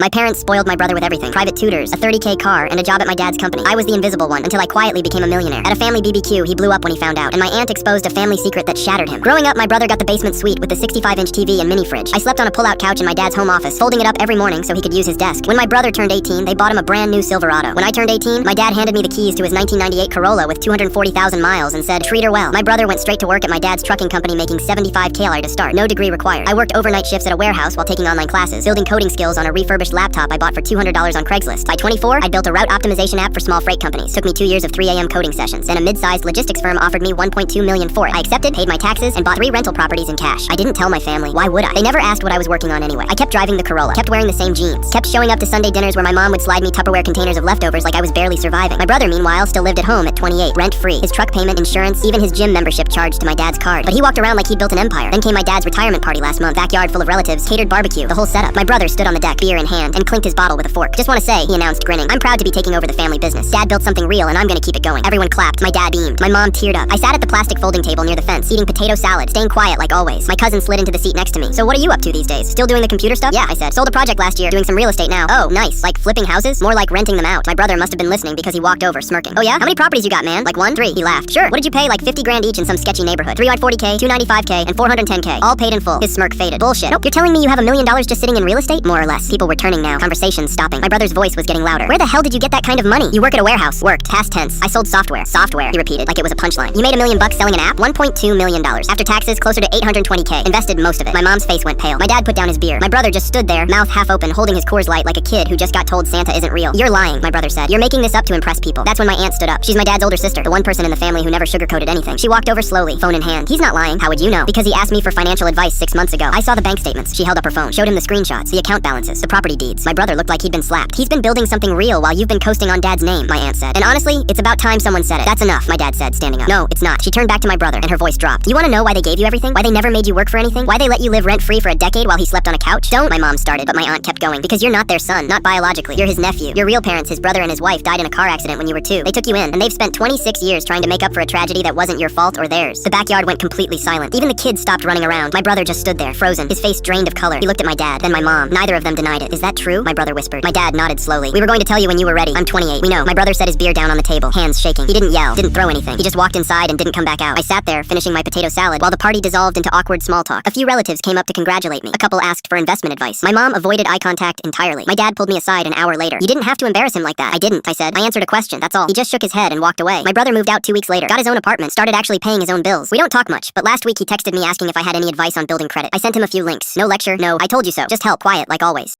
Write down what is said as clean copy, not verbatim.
My parents spoiled my brother with everything. Private tutors, a $30K car, and a job at my dad's company. I was the invisible one until I quietly became a millionaire. At a family BBQ, he blew up when he found out, and my aunt exposed a family secret that shattered him. Growing up, my brother got the basement suite with the 65-inch TV and mini fridge. I slept on a pull-out couch in my dad's home office, folding it up every morning so he could use his desk. When my brother turned 18, they bought him a brand new Silverado. When I turned 18, my dad handed me the keys to his 1998 Corolla with 240,000 miles and said, "Treat her well." My brother went straight to work at my dad's trucking company making $75K to start. No degree required. I worked overnight shifts at a warehouse while taking online classes, building coding skills on a refurbished laptop I bought for $200 on Craigslist. By 24, I built a route optimization app for small freight companies. Took me 2 years of 3 a.m. coding sessions. Then a mid-sized logistics firm offered me $1.2 million for it. I accepted, paid my taxes, and bought 3 rental properties in cash. I didn't tell my family. Why would I? They never asked what I was working on anyway. I kept driving the Corolla, kept wearing the same jeans, kept showing up to Sunday dinners where my mom would slide me Tupperware containers of leftovers like I was barely surviving. My brother, meanwhile, still lived at home at 28, rent-free. His truck payment, insurance, even his gym membership charged to my dad's card. But he walked around like he'd built an empire. Then came my dad's retirement party last month. Backyard full of relatives, catered barbecue, the whole setup. My brother stood on the deck, beer in hand, and clinked his bottle with a fork. "Just want to say," he announced, grinning, "I'm proud to be taking over the family business. Dad built something real, and I'm gonna keep it going." Everyone clapped. My dad beamed. My mom teared up. I sat at the plastic folding table near the fence, eating potato salad, staying quiet like always. My cousin slid into the seat next to me. "So what are you up to these days? Still doing the computer stuff?" "Yeah," I said. "Sold a project last year, doing some real estate now." "Oh, nice. Like flipping houses?" "More like renting them out." My brother must have been listening because he walked over, smirking. "Oh yeah? How many properties you got, man?" "Like 1, 3. He laughed. "Sure. What did you pay? Like 50 grand each in some sketchy neighborhood. 340K, 295K, and 410K. All paid in full." His smirk faded. "Bullshit. Nope. You're telling me you have $1 million just sitting in real estate?" More or less. People were turning now. Conversations stopping. My brother's voice was getting louder. "Where the hell did you get that kind of money?" "You work at a warehouse." "Worked. Past tense. I sold software." "Software," he repeated, like it was a punchline. "You made $1 million selling an app?" $1.2 million. After taxes, closer to 820K. Invested most of it." My mom's face went pale. My dad put down his beer. My brother just stood there, mouth half open, holding his Coors Light like a kid who just got told Santa isn't real. "You're lying," my brother said. "You're making this up to impress people." That's when my aunt stood up. She's my dad's older sister, the one person in the family who never sugarcoated anything. She walked over slowly, phone in hand. "He's not lying." "How would you know?" "Because he asked me for financial advice 6 months ago. I saw the bank statements." She held up her phone, showed him the screenshots, the account balances, the property deeds. My brother looked like he'd been slapped. "He's been building something real while you've been coasting on dad's name," my aunt said. "And honestly, it's about time someone said it." "That's enough," my dad said, standing up. "No, it's not." She turned back to my brother, and her voice dropped. "You want to know why they gave you everything? Why they never made you work for anything? Why they let you live rent-free for a decade while he slept on a couch?" "Don't," my mom started, but my aunt kept going. "Because you're not their son, not biologically. You're his nephew. Your real parents, his brother and his wife, died in a car accident when you were 2. They took you in, and they've spent 26 years trying to make up for a tragedy that wasn't your fault or theirs." The backyard went completely silent. Even the kids stopped running around. My brother just stood there, frozen, his face drained of color. He looked at my dad, then my mom. Neither of them denied it. "Is that true?" my brother whispered. My dad nodded slowly. "We were going to tell you when you were ready. I'm 28. We know." My brother set his beer down on the table, hands shaking. He didn't yell, didn't throw anything. He just walked inside and didn't come back out. I sat there, finishing my potato salad, while the party dissolved into awkward small talk. A few relatives came up to congratulate me. A couple asked for investment advice. My mom avoided eye contact entirely. My dad pulled me aside an hour later. "You didn't have to embarrass him like that." "I didn't," I said. "I answered a question, that's all." He just shook his head and walked away. My brother moved out 2 weeks later, got his own apartment, started actually paying his own bills. We don't talk much, but last week he texted me asking if I had any advice on building credit. I sent him a few links. No lecture, no "I told you so," just help, quiet like always.